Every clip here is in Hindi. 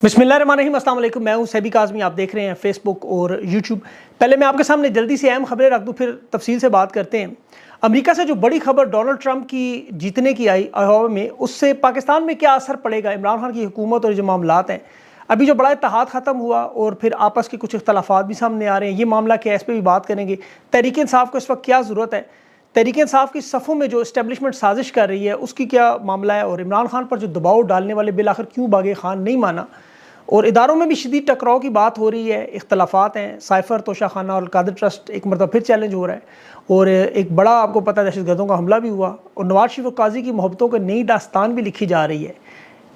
बिस्मिल्लाहिर्रहमानिर्रहीम, अस्सलाम वालेकुम। मैं हूं सैबी काज़मी, आप देख रहे हैं फेसबुक और यूट्यूब। पहले मैं आपके सामने जल्दी से अहम खबरें रख दूं, फिर तफसील से बात करते हैं। अमेरिका से जो बड़ी खबर डोनाल्ड ट्रंप की जीतने की आई अहवा में, उससे पाकिस्तान में क्या असर पड़ेगा, इमरान खान की हुकूमत और जो मामलात हैं, अभी जो बड़ा इत्तेहाद ख़त्म हुआ और फिर आपस के कुछ इख्तलाफात भी सामने आ रहे हैं, ये मामला क्या है, इस पर भी बात करेंगे। तहरीक इंसाफ को इस वक्त क्या ज़रूरत है, तहरीक इंसाफ की सफ़ों में जो इस्टेब्लिशमेंट साजिश कर रही है उसकी क्या मामला है, और इमरान खान पर जो दबाव डालने वाले बिल आखिर क्यों बागे खान नहीं माना, और इदारों में भी शदीद टकराव की बात हो रही है, इख्तलाफात हैं। साइफर तोशाखाना और कादिर ट्रस्ट एक मरतबा फिर चैलेंज हो रहा है, और एक बड़ा आपको पता है दहशतगर्दों का हमला भी हुआ, और नवाज शरीफ और काजी की मोहब्बतों की नई दास्तान भी लिखी जा रही है।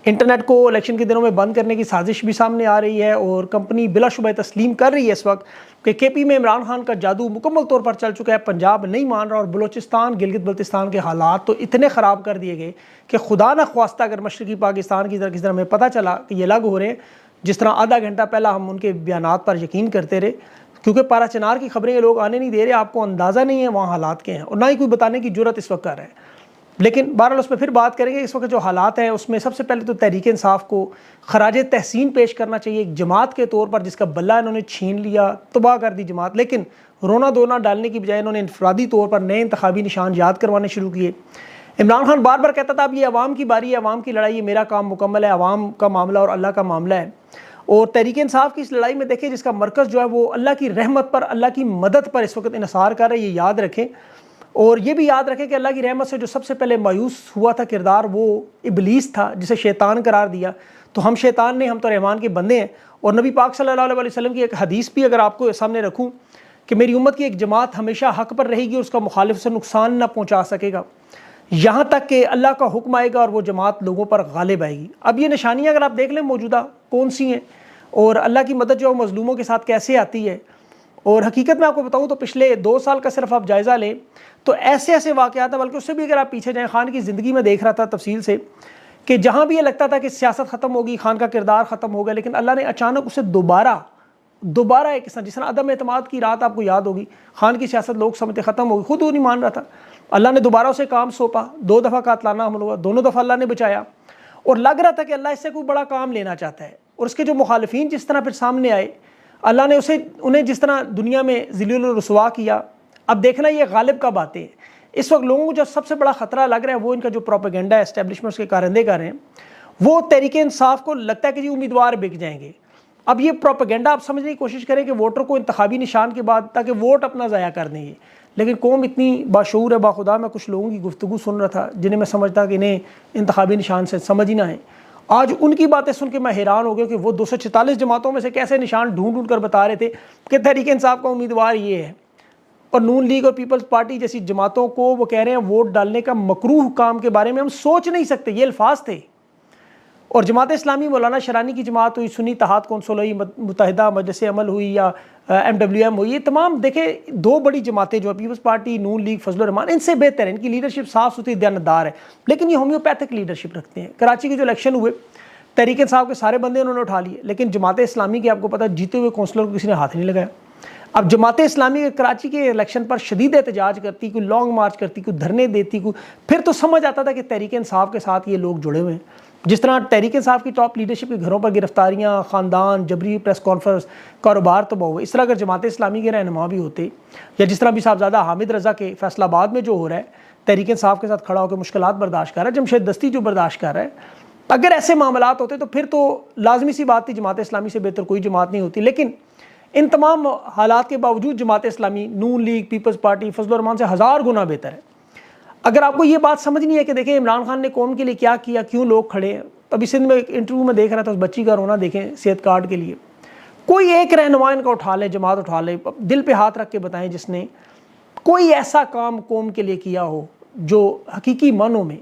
इंटरनेट को इलेक्शन के दिनों में बंद करने की साजिश भी सामने आ रही है, और कंपनी बिलाशुबह तस्लीम कर रही है इस वक्त कि केपी में इमरान खान का जादू मुकम्मल तौर पर चल चुका है। पंजाब नहीं मान रहा, और बलोचिस्तान गिलगित बल्तिस्तान के हालात तो इतने ख़राब कर दिए गए कि खुदा न ख्वास्ता अगर मशरक़ी पाकिस्तान की तरह किसी तरह हमें पता चला कि ये अलग हो रहे हैं, जिस तरह आधा घंटा पहला हम उनके बयानात पर यकीन करते रहे, क्योंकि पारा चिनार की खबरें ये लोग आने नहीं दे रहे, आपको अंदाज़ा नहीं है वहाँ हालात के हैं, और ना ही कोई बताने की जुर्रत इस वक्त कर रहा है। लेकिन बहरहाल उस पर फिर बात करेंगे। इस वक्त जो हालात हैं उसमें सबसे पहले तो तहरीक इंसाफ को खराज तहसीन पेश करना चाहिए, एक जमात के तौर पर जिसका बल्ला इन्होंने छीन लिया, तबाह कर दी जमात। लेकिन रोना धोना डालने की बजाय इन्होंने इनफरादी तौर पर नए इंतखाबी निशान याद करवाने शुरू किए। इमरान खान बार बार कहता था अब ये अवाम की बारी है, अवाम की लड़ाई है, मेरा काम मुकम्मल है, अवाम का मामला और अल्लाह का मामला है। और तहरीक इंसाफ की इस लड़ाई में देखिए जिसका मरकज़ जो है वो अल्लाह की रहमत पर, अल्लाह की मदद पर इस वक्त इन्हिसार कर रहे हैं, ये याद रखें। और ये भी याद रखें कि अल्लाह की रहमत से जो सबसे पहले मायूस हुआ था किरदार, वो इबलीस था, जिसे शैतान करार दिया। तो हम शैतान नहीं, हम तो रहमान के बंदे हैं। और नबी पाक सल्लल्लाहु अलैहि वसल्लम की एक हदीस भी अगर आपको सामने रखूँ कि मेरी उम्मत की एक जमात हमेशा हक़ पर रहेगी और उसका मुखालिफ से नुकसान ना पहुँचा सकेगा, यहाँ तक कि अल्लाह का हुक्म आएगा और वो जमात लोगों पर गालिब आएगी। अब ये निशानियाँ अगर आप देख लें मौजूदा कौन सी हैं, और अल्लाह की मदद जो है मज़लूमों के साथ कैसे आती है। और हकीकत में आपको बताऊँ तो पिछले 2 साल का सिर्फ आप जायज़ा लें तो ऐसे ऐसे वाक़यात हैं, बल्कि उससे भी अगर आप पीछे जाएँ, खान की ज़िंदगी में देख रहा था तफसील से कि जहाँ भी ये लगता था कि सियासत ख़त्म होगी, खान का किरदार ख़त्म हो गया, लेकिन अल्लाह ने अचानक उसे दोबारा एक किस्म, जिस तरह अदम एतमाद की रात आपको याद होगी, खान की सियासत लोग समझते ख़त्म होगी, खुद वो नहीं मान रहा था, अल्लाह ने दोबारा उसे काम सौंपा। 2 दफ़ा कातलाना हमला हुआ, दोनों दफ़ा अल्लाह ने बचाया, और लग रहा था कि अल्लाह इससे कोई बड़ा काम लेना चाहता है। और उसके जो मुखालिफिन जिस तरह फिर सामने आए, अल्लाह ने उन्हें जिस तरह दुनिया में ज़िल्लुल रुसवा किया। अब देखना ये गालिब कब आते हैं। इस वक्त लोगों को जो सबसे बड़ा ख़तरा लग रहा है वो इनका जो प्रोपेगेंडा है, एस्टेब्लिशमेंट्स के कारंदे कर रहे हैं, वो तहरीक इंसाफ को लगता है कि जी उम्मीदवार बिक जाएंगे। अब ये प्रोपेगेंडा आप समझने की कोशिश करें कि वोटर को इंतखाबी निशान के बाद, ताकि वोट अपना ज़ाया कर देंगे। लेकिन कौम इतनी बाशऊर है, बाखुदा। मैं कुछ लोगों की गुफ्तगू सुन रहा था जिन्हें मैं समझता कि इन्हें इंतखाबी निशान से समझ ही ना है। आज उनकी बातें सुन के मैं हैरान हो गया कि वो 246 जमातों में से कैसे निशान ढूंढ कर बता रहे थे कि तहरीक इंसाफ का उम्मीदवार ये है, और नून लीग और पीपल्स पार्टी जैसी जमातों को वो कह रहे हैं वोट डालने का मकरूह काम के बारे में हम सोच नहीं सकते, ये अल्फाज थे। और जमात इस्लामी मौलाना शरानी की जमात हुई, सुन्नी इत्तेहाद कौंसिल हुई, मुत्तहिदा मजलिस अमल हुई, या MWM हुई, ये तमाम देखें 2 बड़ी जमातें जो पीपल्स पार्टी, नून लीग, फजलुर रहमान, इनसे बेहतर है, इनकी लीडरशिप साफ़ सुथरी दयानतदार है, लेकिन ये होम्योपैथिक लीडरशिप रखते हैं। कराची के जो इलेक्शन हुए, तहरीक इंसाफ के सारे बंदे उन्होंने उठा लिए, लेकिन जमात इस्लामी के आपको पता जीते हुए कौंसलर को किसी ने हाथ नहीं लगाया। अब जमात इस्लामी कराची के इलेक्शन पर शदीद एहतजाज करती, कोई लॉन्ग मार्च करती, कोई धरने देती, कोई, फिर तो समझ आता था कि तहरीक इंसाफ के साथ ये लोग जुड़े हुए हैं। जिस तरह तहरीक इंसाफ की टॉप लीडरशिप के घरों पर गिरफ्तारियाँ, ख़ानदान, जबरी प्रेस कॉन्फ्रेंस, कारोबार तबाह हुए, इस तरह अगर जमात इस्लामी के रहनुमा भी होते, या जिस तरह भी साहबजादा हामिद रज़ा के फैसलाबाद में जो हो रहा है, तहरीक इंसाफ के साथ खड़ा होकर मुश्किलात बर्दाश्त कर रहा है, जमशेद दस्ती जो बर्दाश्त कर रहा है, अगर ऐसे मामलात होते तो फिर तो लाजमी सी बात थी जमात इस्लामी से बेहतर कोई जमात नहीं होती। लेकिन इन तमाम हालात के बावजूद Jamaat Islami, Noon league, peoples party, Fazlur Rehman से 1000 गुना बेहतर है। अगर आपको ये बात समझनी है कि देखें इमरान खान ने कौम के लिए क्या किया, क्यों लोग खड़े हैं। अभी सिंध में एक इंटरव्यू में देख रहा था, उस बच्ची का रोना देखें सेहत कार्ड के लिए। कोई एक रहनुमा इनका उठा ले, जमात उठा ले, दिल पे हाथ रख के बताएं जिसने कोई ऐसा काम कौम के लिए किया हो जो हकीकी मानों में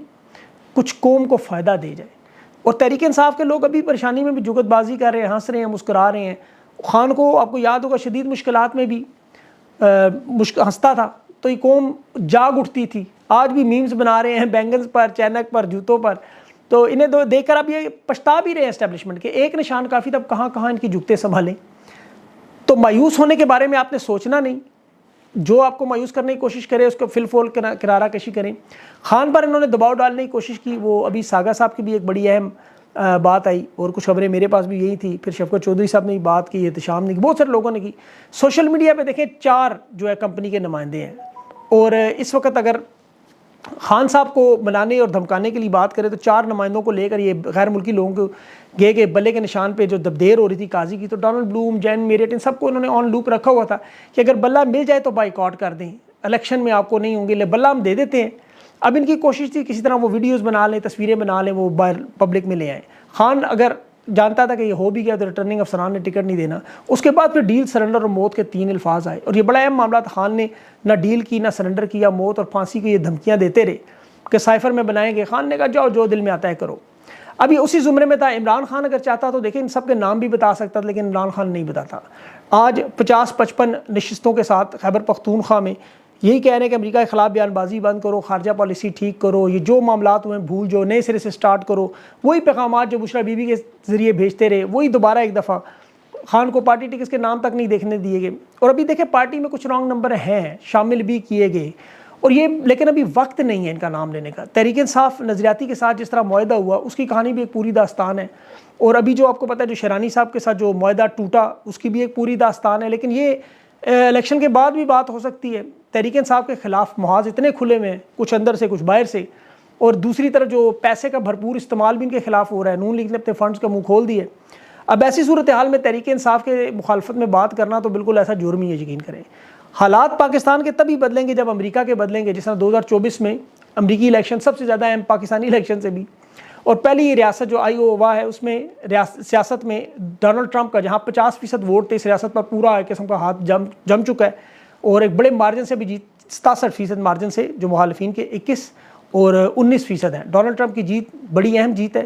कुछ कौम को फ़ायदा दे जाए। और तहरीक इंसाफ के लोग अभी परेशानी में भी जुगतबाजी कर रहे हैं, हंस रहे हैं, मुस्कुरा रहे हैं। खान को आपको याद होगा शदीद मुश्किलात में भी हंसता था, तो ये कौम जाग उठती थी। आज भी मीम्स बना रहे हैं बैंगन्स पर, चैनक पर, जूतों पर। तो इन्हें देखकर अब ये पछता भी रहे हैं एस्टेब्लिशमेंट के, एक निशान काफ़ी, तब कहाँ कहाँ इनकी जुगतें संभालें। तो मायूस होने के बारे में आपने सोचना नहीं, जो आपको मायूस करने की कोशिश करे उसको फिलफोल किनारा कशी करें। खान पर इन्होंने दबाव डालने की कोशिश की, वो अभी सागा साहब की भी एक बड़ी अहम बात आई और कुछ खबरें मेरे पास भी यही थी। फिर शफकत चौधरी साहब ने बात की, एहतशाम ने की, बहुत सारे लोगों ने की। सोशल मीडिया पे देखें 4 जो है कंपनी के नुमाइंदे हैं, और इस वक्त अगर खान साहब को मनाने और धमकाने के लिए बात करें तो 4 नुमाइंदों को लेकर ये गैर मुल्की लोगों को गे के बल्ले के निशान पे जो दबदेर हो रही थी काजी की, तो डोनाल्ड ब्लूम, जैन मेरिट, इन सबको इन्होंने ऑन लूप रखा हुआ था कि अगर बल्ला मिल जाए तो बाइकआउट कर दें, इलेक्शन में आपको नहीं होंगे, ले बल्ला हम दे देते हैं। अब इनकी कोशिश थी किसी तरह वो वीडियोज़ बना लें, तस्वीरें बना लें, वो बाहर पब्लिक में ले आए। खान अगर जानता था कि ये हो भी गया तो रिटर्निंग अफसरान ने टिकट नहीं देना। उसके बाद फिर डील, सरेंडर और मौत के 3 अल्फाज आए, और ये बड़ा अहम मामला था। खान ने ना डील की, ना सरेंडर किया, मौत और फांसी की ये धमकियाँ देते रहे कि साइफर में बनाएंगे। खान ने कहा जाओ जो दिल में आता है करो। अभी उसी जुमरे में था इमरान खान, अगर चाहता तो देखें इन सब के नाम भी बता सकता था, लेकिन इमरान खान नहीं बताता। आज 50-55 नशिस्तों के साथ खैबर पख्तूनख्वा में यही कह रहे हैं कि अमेरिका के खिलाफ बयानबाजी बंद करो, खारजा पॉलिसी ठीक करो, ये जो मामलात हुए भूल जो नए सिरे से स्टार्ट करो। वही पैगाम जो बुशरा बीबी के ज़रिए भेजते रहे, वही दोबारा एक दफ़ा। खान को पार्टी टिकट्स के नाम तक नहीं देखने दिए गए, और अभी देखें पार्टी में कुछ रॉन्ग नंबर हैं, शामिल भी किए गए, और ये लेकिन अभी वक्त नहीं है इनका नाम लेने का। तहरीक इंसाफ नज़रियाती के साथ जिस तरह मुआहदा हुआ, उसकी कहानी भी एक पूरी दास्तान है। और अभी जो आपको पता है जो शरानी साहब के साथ जो मुआहदा टूटा, उसकी भी एक पूरी दास्तान है। लेकिन ये इलेक्शन के बाद भी बात हो सकती है। तहरीक इंसाफ के खिलाफ मुहाज इतने खुले में, कुछ अंदर से कुछ बाहर से, और दूसरी तरफ जो पैसे का भरपूर इस्तेमाल भी इनके खिलाफ हो रहा है। नून लीग ने अपने फंड्स का मुंह खोल दिए। अब ऐसी सूरत हाल में तहरीक इंसाफ के मुखालफत में बात करना तो बिल्कुल ऐसा जुर्म ही है, यकीन करें। हालात पाकिस्तान के तभी बदलेंगे जब अमेरिका के बदलेंगे। जिस तरह 2024 में अमरीकी इलेक्शन सबसे ज़्यादा अहम पाकिस्तानी इलेक्शन से भी, और पहली रियासत जो आईओवा है उसमें सियासत में डोनाल्ड ट्रंप का जहाँ 50% वोट थे, इस रियासत पर पूरा एक किस्म का हाथ जम चुका है, और एक बड़े मार्जिन से भी जीत, 67% मार्जिन से, जो मुखालिफिन के 21 और 19% है। डोनाल्ड ट्रंप की जीत बड़ी अहम जीत है,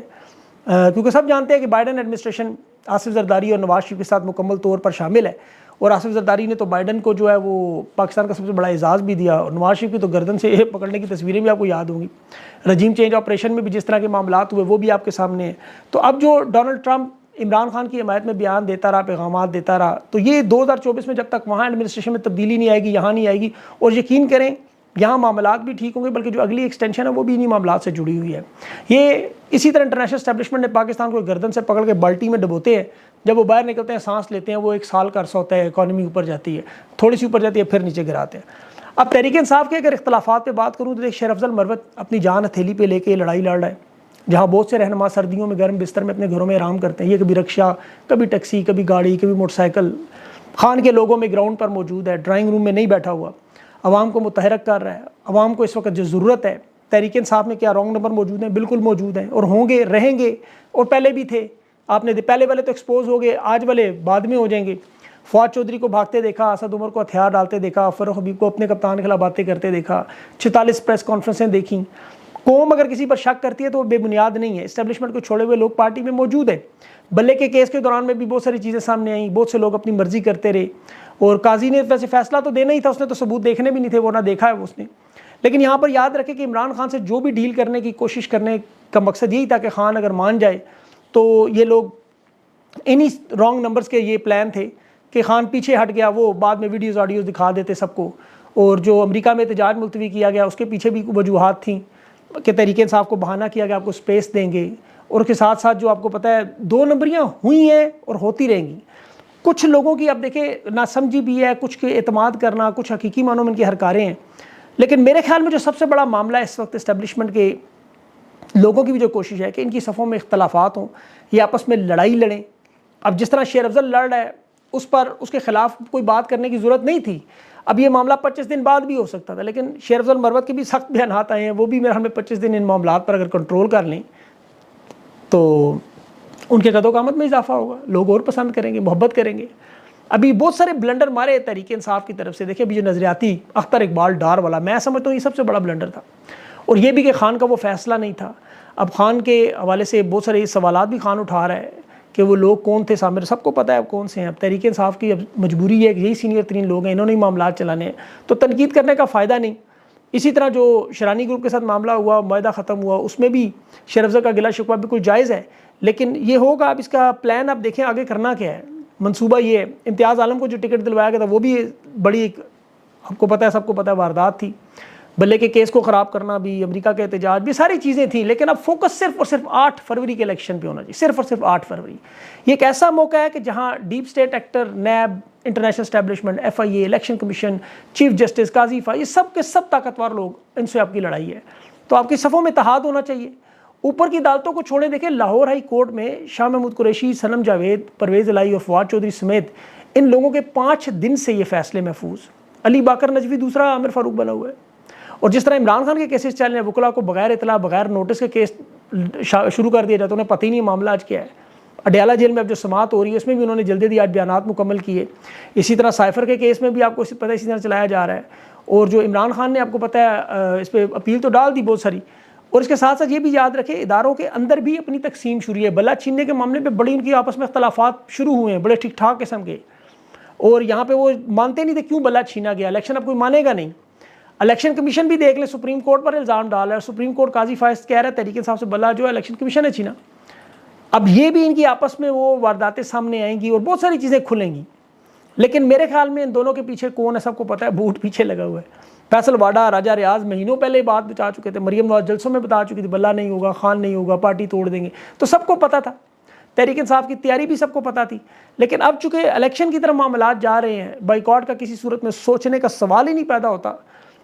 क्योंकि सब जानते हैं कि बाइडन एडमिनिस्ट्रेशन आसिफ जरदारी और नवाज शरीफ के साथ मुकम्मल तौर पर शामिल है। और आसिफ जरदारी ने तो बाइडन को जो है वो पाकिस्तान का सबसे बड़ा एजाज़ भी दिया, और नवाज शरीफ की तो गर्दन से पकड़ने की तस्वीरें भी आपको याद होंगी। रजीम चेंज ऑपरेशन में भी जिस तरह के मामलात हुए वो भी आपके सामने हैं। तो अब जो डोनाल्ड ट्रंप इमरान खान की हिमायत में बयान देता रहा, पैगाम देता रहा, तो ये 2024 में जब तक वहाँ एडमिनिस्ट्रेशन में तब्दीली नहीं आएगी, यहाँ नहीं आएगी, और यकीन करें यहाँ मामलात भी ठीक होंगे, बल्कि जो अगली एक्सटेंशन है वो भी इन्हीं मामलात से जुड़ी हुई है। ये इसी तरह इंटरनेशनल एस्टेब्लिशमेंट ने पाकिस्तान को गर्दन से पकड़ के बाल्टी में डबोते हैं, जब वो बाहर निकलते हैं, सांस लेते हैं, वो 1 साल का अरसा होता है, इकॉनमी ऊपर जाती है, थोड़ी सी ऊपर जाती है, फिर नीचे गिराते हैं। अब तहरीक इंसाफ के अगर इख्तलाफात पे बात करूँ तो देख, शेर अफजल मरवत अपनी जान हथेली पे लेके लड़ाई लड़ रहा है, जहाँ बहुत से रहनुमा सर्दियों में गर्म बिस्तर में अपने घरों में आराम करते हैं। ये कभी रिक्शा, कभी टैक्सी, कभी गाड़ी, कभी मोटरसाइकिल, खान के लोगों में ग्राउंड पर मौजूद है, ड्राइंग रूम में नहीं बैठा हुआ, अवाम को मुतहरक कर रहा है। अवाम को इस वक्त जो ज़रूरत है, तहरीक इंसाफ में क्या रॉन्ग नंबर मौजूद हैं? बिल्कुल मौजूद हैं, और होंगे, रहेंगे, और पहले भी थे। आपने पहले वाले तो एक्सपोज हो गए, आज वाले बाद में हो जाएंगे। फवाद चौधरी को भागते देखा, असद उमर को हथियार डालते देखा, फरूख हबीब को अपने कप्तान के खिलाफ बातें करते देखा, 46 प्रेस कॉन्फ्रेंसें देखी। कौम अगर किसी पर शक करती है तो वो बेबुनियाद नहीं है। इस्टेब्लिशमेंट को छोड़े हुए लोग पार्टी में मौजूद है। बल्ले के केस के दौरान में भी बहुत सारी चीज़ें सामने आई, बहुत से लोग अपनी मर्जी करते रहे, और काजी ने वैसे फैसला तो देना ही था, उसने तो सबूत देखने भी नहीं थे, वो ना देखा है उसने। लेकिन यहाँ पर याद रखें कि इमरान खान से जो भी डील करने की कोशिश करने का मकसद यही था कि खान अगर मान जाए तो ये लोग, इन्हीं रॉन्ग नंबर्स के ये प्लान थे कि खान पीछे हट गया, वो बाद में वीडियोज़ ऑडियोज़ दिखा देते सबको। और जो अमेरिका में एहतजाज मुलतवी किया गया उसके पीछे भी वजूहात थी कि तहरीक इंसाफ को बहाना किया गया, आपको स्पेस देंगे, और उसके साथ साथ जो आपको पता है 2 नंबरियाँ हुई हैं और होती रहेंगी। कुछ लोगों की अब देखें नासमझी भी है, कुछ के एतमाद करना, कुछ हकीकी मानों में इनकी हरकारें हैं। लेकिन मेरे ख्याल में जो सबसे बड़ा मामला इस वक्त इस्टेब्लिशमेंट के लोगों की भी जो कोशिश है कि इनकी सफ़ों में इख्तलाफात हों, ये आपस में लड़ाई लड़ें। अब जिस तरह शेर अफजल लड़ रहा है उस पर उसके खिलाफ कोई बात करने की ज़रूरत नहीं थी। अब ये मामला 25 दिन बाद भी हो सकता था, लेकिन शेर अफजल मरवत के भी सख्त बयान आए हैं, वो भी मेरे हमें 25 दिन इन मामलात पर अगर कंट्रोल कर लें तो उनके कदो-कामत में इजाफा होगा, लोग और पसंद करेंगे, मोहब्बत करेंगे। अभी बहुत सारे ब्लंडर मारे तहरीक इंसाफ की तरफ से। देखिए अभी जो नज़रियाती अख्तर इकबाल डार वाला, मैं समझता हूँ ये सबसे बड़ा ब्लंडर था, और ये भी कि खान का वो फैसला नहीं था। अब खान के हवाले से बहुत सारे सवालात भी खान उठा रहा है कि वो लोग कौन थे सामने, सबको पता है अब कौन से हैं। अब तहरीक इंसाफ की अब मजबूरी है कि यही सीनियर तरीन लोग हैं, इन्होंने ही मामलात चलाने हैं, तो तनकीद करने का फ़ायदा नहीं। इसी तरह जो शरानी ग्रुप के साथ मामला हुआ, मुआहदा ख़त्म हुआ, उसमें भी शेर अफजल का गिला शिकवा बिल्कुल जायज़ है, लेकिन ये होगा अब इसका प्लान आप देखें आगे करना क्या है। मंसूबा ये है, इम्तियाज़ आलम को जो टिकट दिलवाया गया था वो भी बड़ी एक, आपको पता है, सबको पता है, वारदात थी। बल्ले के केस को ख़राब करना भी, अमेरिका के एहतजाज भी, सारी चीज़ें थी। लेकिन अब फोकस सिर्फ और सिर्फ 8 फरवरी के इलेक्शन पे होना चाहिए, सिर्फ और सिर्फ 8 फरवरी। ये एक ऐसा मौका है कि जहाँ deep state actor, NAB, international establishment, FIA, election commission, chief justice, Qazi फा, ये सब के सब ताकतवर लोग, इनसे आपकी लड़ाई है। तो आपकी सफ़ों में इत्तेहाद होना चाहिए। ऊपर की अदालतों को छोड़े, देखें लाहौर हाई कोर्ट में शाह महमूद कुरैशी, सनम जावेद, परवेज़ इलाही और फवाद चौधरी समेत इन लोगों के 5 दिन से ये फैसले महफूज। अली बाकर नजवी दूसरा आमिर फारूक बना हुआ है। और जिस तरह इमरान खान के केसेस चल रहे हैं, वकला को बगैर इतला, बगैर नोटिस के केस शुरू कर दिया जाता है, उन्हें पता ही नहीं मामला आज क्या है। अडयाला जेल में अब जो समाअत हो रही है उसमें भी उन्होंने जल्दी जल्दी आज बयानात मुकम्मल किए। इसी तरह साइफर के केस में भी आपको पता है इसी तरह चलाया जा रहा है। और जो इमरान खान ने आपको पता है इस पर अपील तो डाल दी बहुत सारी। और इसके साथ साथ ये भी याद रखें, इदारों के अंदर भी अपनी तकसीम शुरू है। बल्ला छीनने के मामले में बड़ी उनकी आपस में इख्तलाफात शुरू हुए हैं, बड़े ठीक ठाक किस्म के। और यहाँ पे वो मानते नहीं थे क्यों बल्ला छीना गया, इलेक्शन अब कोई मानेगा नहीं। इलेक्शन कमीशन भी देख ले, सुप्रीम कोर्ट पर इल्ज़ाम डाल रहा है, सुप्रीम कोर्ट काजी फायज कह रहा है तहरीक इंसाफ से बल्ला जो है इलेक्शन कमीशन ने छीना। अब ये भी इनकी आपस में वो वारदातें सामने आएंगी और बहुत सारी चीज़ें खुलेंगी। लेकिन मेरे ख्याल में इन दोनों के पीछे कौन है सबको पता है, बूट पीछे लगा हुआ है। फैसल वाडा, राजा रियाज महीनों पहले बात बता चुके थे, मरियम नवाज जलसों में बता चुकी थी बल्ला नहीं होगा, खान नहीं होगा, पार्टी तोड़ देंगे, तो सबको पता था। तहरीक इंसाफ की तैयारी भी सबको पता थी। लेकिन अब चूंकि इलेक्शन की तरफ मामलात जा रहे हैं, बाइकॉट का किसी सूरत में सोचने का सवाल ही नहीं पैदा होता।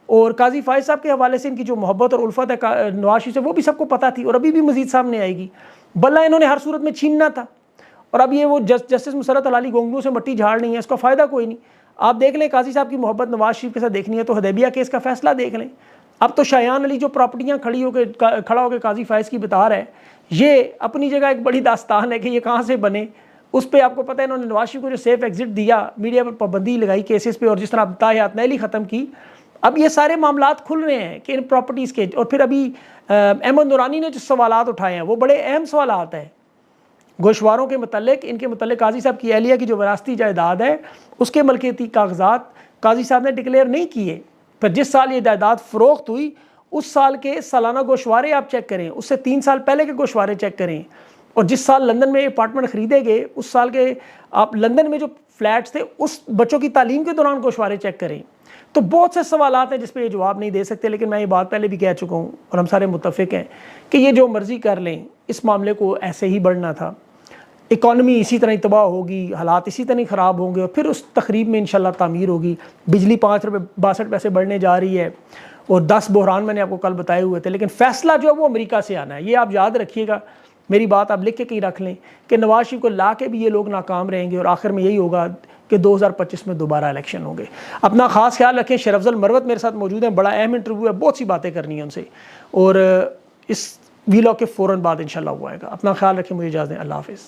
और काजी फायज साहब के हवाले से इनकी जो मोहब्बत और उल्फत है नवाज शरीफ से, वो भी सबको पता थी और अभी भी मजीद सामने आएगी। बल्ला इन्होंने हर सूरत में छीनना था। और अब ये वो जस्टिस मुसरत अली गोंगलू से मट्टी झाड़ नहीं है, इसका फ़ायदा कोई नहीं। आप देख लें, काजी साहब की मोहब्बत नवाज शरीफ के साथ देखनी है तो हदैबिया केस का फैसला देख लें। अब तो शायान अली जो प्रॉपर्टियाँ खड़ा होकर काजी फायज की बता रहा है, ये अपनी जगह एक बड़ी दास्तान है कि ये कहाँ से बने। उस पर आपको पता है इन्होंने नवाज शरीफ को जो सेफ एग्जिट दिया, मीडिया पर पाबंदी लगाई केसेस पे, और जिस तरह ताहयात नैली ख़त्म की, अब ये सारे मामलात खुल रहे हैं कि इन प्रॉपर्टीज़ के। और फिर अभी अहमद नूरानी ने जो सवालात उठाए हैं वो बड़े अहम सवालात हैं गोशवारों के मतलब। इनके मतलब काजी साहब की एहलिया की जो विरासती जायदाद है उसके मलकियती कागजात काजी साहब ने डिक्लेयर नहीं किए। फिर जिस साल ये जायदाद फ़रोख्त हुई उस साल के सालाना गोशवारे आप चेक करें, उससे 3 साल पहले के गोशवारे चेक करें, और जिस साल लंदन में अपार्टमेंट ख़रीदे गए उस साल के आप लंदन में जो फ्लैट्स थे उस बच्चों की तालीम के दौरान गोशवारे चेक करें। तो बहुत से सवालात हैं जिस पे ये जवाब नहीं दे सकते। लेकिन मैं ये बात पहले भी कह चुका हूँ और हम सारे मुत्तफ़िक हैं कि ये जो मर्ज़ी कर लें, इस मामले को ऐसे ही बढ़ना था। इकॉनमी इसी तरह तबाह होगी, हालात इसी तरह ख़राब होंगे और फिर उस तकरीब में इंशाल्लाह तामीर होगी। बिजली 5 रुपये 62 पैसे बढ़ने जा रही है और 10 बहरान मैंने आपको कल बताए हुए थे। लेकिन फ़ैसला जो है वो अमेरिका से आना है, ये आप याद रखिएगा। मेरी बात आप लिख के कहीं रख लें कि नवाज शरीफ को ला के भी ये लोग नाकाम रहेंगे और आखिर में यही होगा कि 2025 में दोबारा इलेक्शन होंगे। अपना ख़ास ख्याल रखें। शरफजल मरवत मेरे साथ मौजूद हैं, बड़ा अहम इंटरव्यू है, बहुत सी बातें करनी है उनसे, और इस वीलॉग के फ़ौरन बाद इंशाल्लाह वो आएगा। अपना ख्याल रखें, मुझे इजाज़त दें, अल्लाह हाफ़िज़।